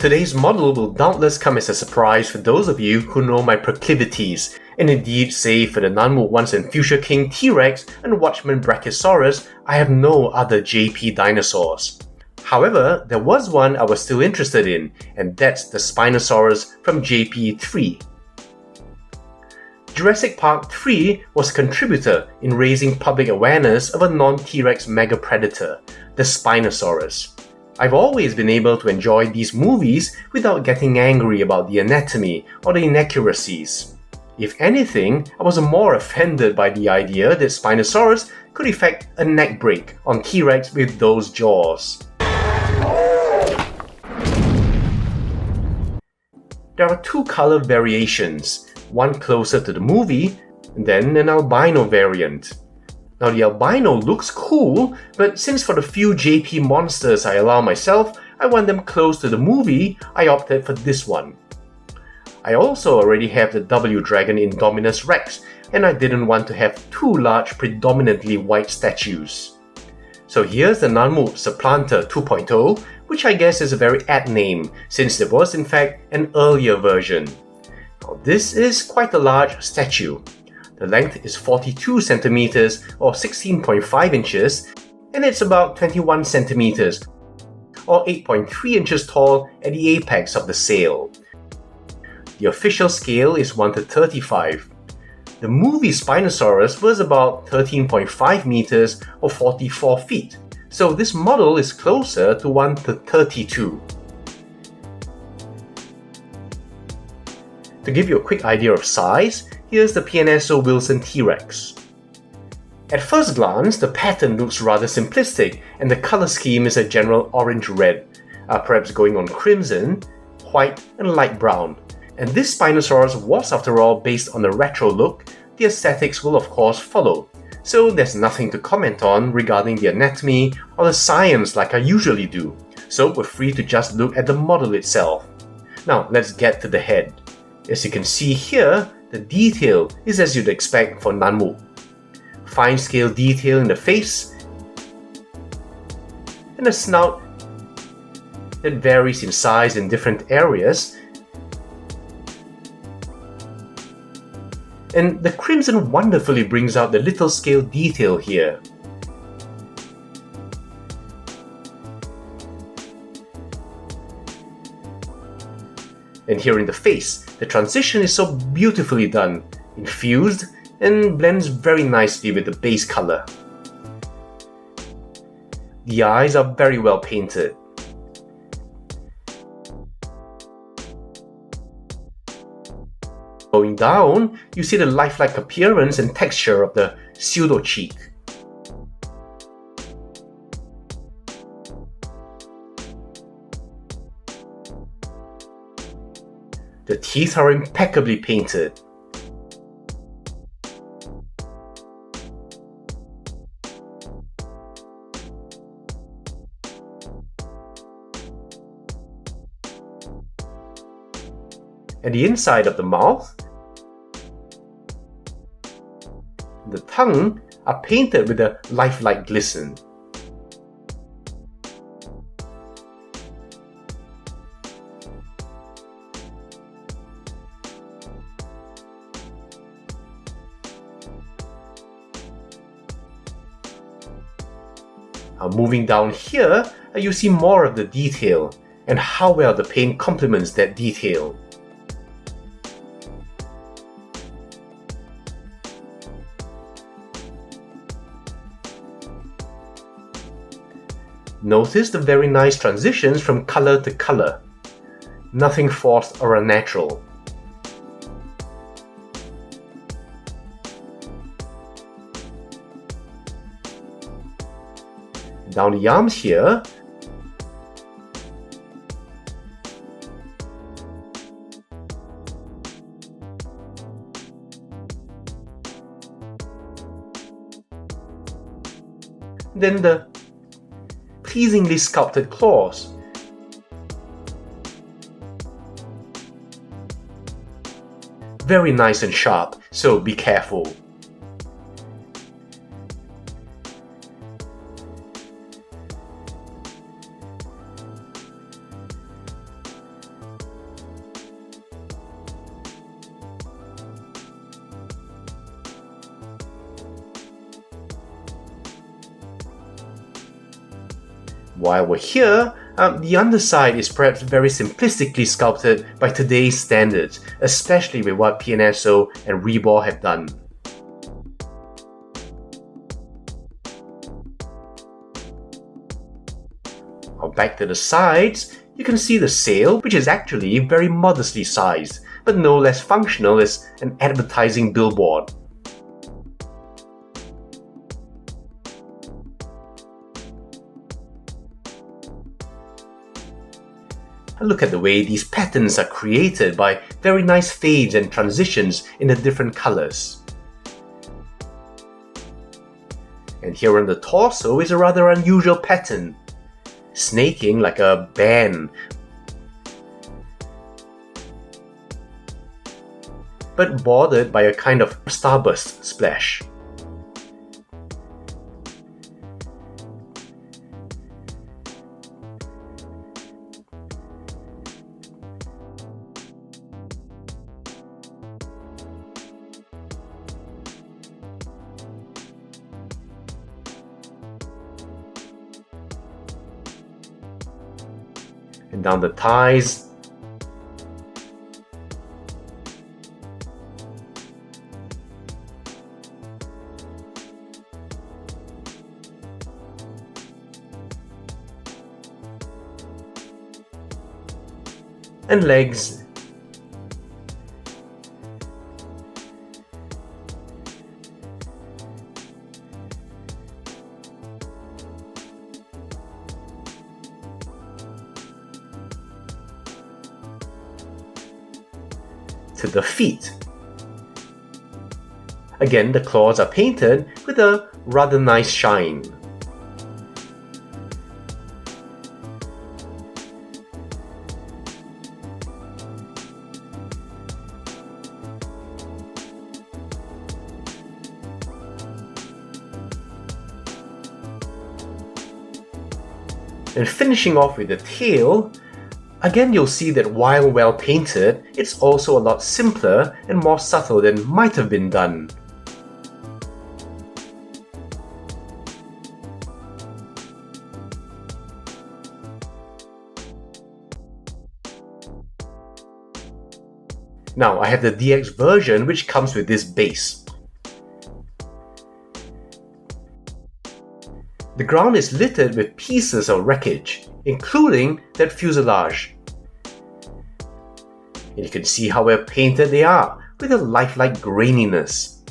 Today's model will doubtless come as a surprise for those of you who know my proclivities, and indeed, save for the Nanmu Once and Future King T-Rex and Watchman Brachiosaurus, I have no other JP dinosaurs. However, there was one I was still interested in, and that's the Spinosaurus from JP3. Jurassic Park III was a contributor in raising public awareness of a non-T-Rex megapredator, the Spinosaurus. I've always been able to enjoy these movies without getting angry about the anatomy or the inaccuracies. If anything, I was more offended by the idea that Spinosaurus could effect a neck break on T-Rex with those jaws. There are two color variations, one closer to the movie, and then an albino variant. Now the albino looks cool, but since for the few JP monsters I allow myself, I want them close to the movie, I opted for this one. I also already have the W Dragon Indominus Rex, and I didn't want to have two large predominantly white statues. So here's the Nanmu Supplanter 2.0, which I guess is a very apt name, since there was in fact an earlier version. Now this is quite a large statue. The length is 42 centimeters or 16.5 inches, and it's about 21 centimeters or 8.3 inches tall at the apex of the sail. The official scale is 1:35. The movie Spinosaurus was about 13.5 meters or 44 feet, so this model is closer to 1:32. To give you a quick idea of size, here's the PNSO Wilson T-Rex. At first glance, the pattern looks rather simplistic and the color scheme is a general orange-red, perhaps going on crimson, white and light brown. And this Spinosaurus was after all based on a retro look, the aesthetics will of course follow, so there's nothing to comment on regarding the anatomy or the science like I usually do, so we're free to just look at the model itself. Now let's get to the head. As you can see here, the detail is as you'd expect for Nanmu. Fine scale detail in the face, and a snout that varies in size in different areas, and the crimson wonderfully brings out the little scale detail here. And here in the face, the transition is so beautifully done, infused, and blends very nicely with the base color. The eyes are very well painted. Going down, you see the lifelike appearance and texture of the pseudo-cheek. The teeth are impeccably painted. And the inside of the mouth, the tongue are painted with a lifelike glisten. Now moving down here, you see more of the detail and how well the paint complements that detail. Notice the very nice transitions from color to color. Nothing forced or unnatural. Down the arms here, then the pleasingly sculpted claws. Very nice and sharp, so be careful. While we're here, the underside is perhaps very simplistically sculpted by today's standards, especially with what PNSO and Rebor have done. Now back to the sides, you can see the sail, which is actually very modestly sized, but no less functional as an advertising billboard. Look at the way these patterns are created by very nice fades and transitions in the different colors. And here on the torso is a rather unusual pattern, snaking like a band, but bordered by a kind of starburst splash. And down the thighs, and legs. To the feet. Again, the claws are painted with a rather nice shine. And finishing off with the tail, again you'll see that while well painted, it's also a lot simpler and more subtle than might have been done. Now I have the DX version which comes with this base. The ground is littered with pieces of wreckage, including that fuselage. And you can see how well painted they are, with a lifelike graininess.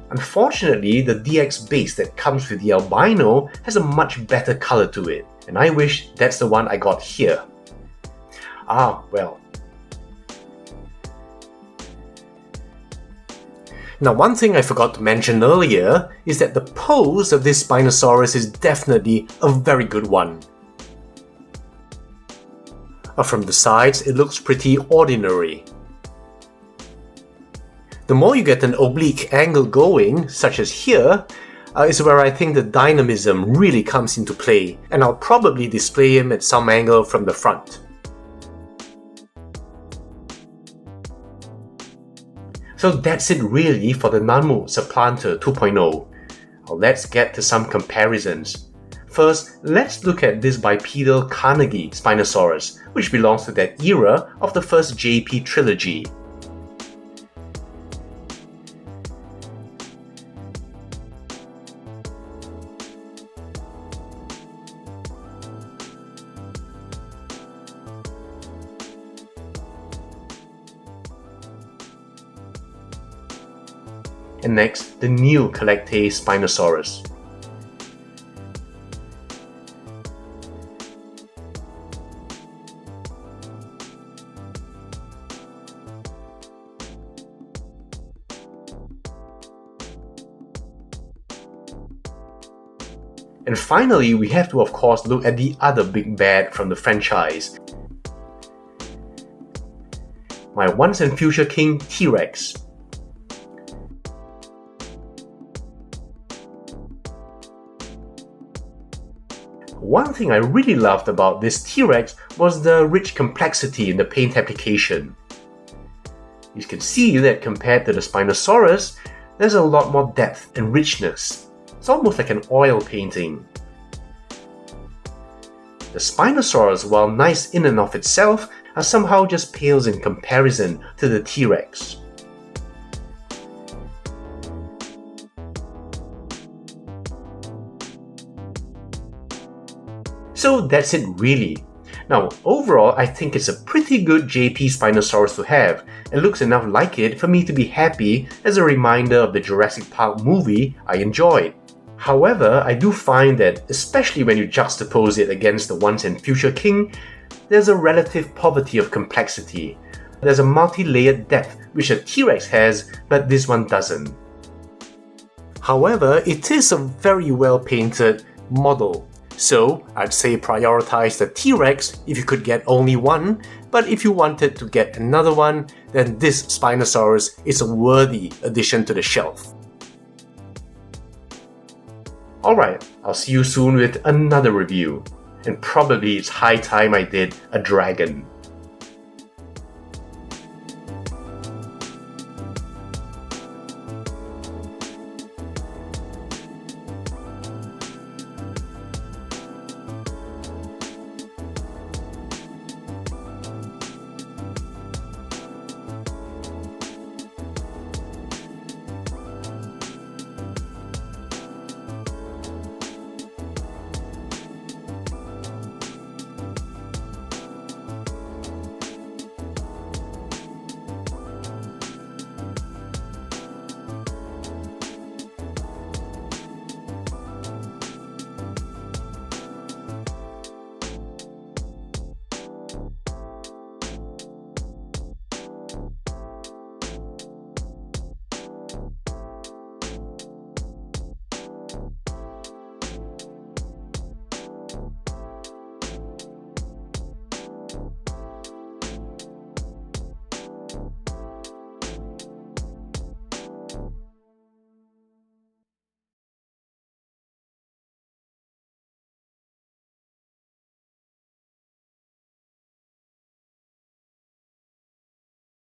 Unfortunately, the DX base that comes with the albino has a much better color to it, and I wish that's the one I got here. Ah, well. Now, one thing I forgot to mention earlier is that the pose of this Spinosaurus is definitely a very good one. From the sides, it looks pretty ordinary. The more you get an oblique angle going, such as here, is where I think the dynamism really comes into play, and I'll probably display him at some angle from the front. So that's it really for the Nanmu Supplanter 2.0. Now let's get to some comparisons. First, let's look at this bipedal Carnegie Spinosaurus, which belongs to that era of the first JP trilogy. And next, the new Collectae Spinosaurus. And finally, we have to of course look at the other big bad from the franchise. My once and future king T-Rex. One thing I really loved about this T-Rex was the rich complexity in the paint application. You can see that compared to the Spinosaurus, there's a lot more depth and richness. It's almost like an oil painting. The Spinosaurus, while nice in and of itself, are somehow just pales in comparison to the T-Rex. So that's it really. Now overall, I think it's a pretty good JP Spinosaurus to have, and looks enough like it for me to be happy as a reminder of the Jurassic Park movie I enjoyed. However, I do find that, especially when you juxtapose it against the Once and Future King, there's a relative poverty of complexity. There's a multi-layered depth which a T-Rex has, but this one doesn't. However, it is a very well painted model. So, I'd say prioritize the T-Rex if you could get only one, but if you wanted to get another one, then this Spinosaurus is a worthy addition to the shelf. Alright, I'll see you soon with another review, and probably it's high time I did a dragon.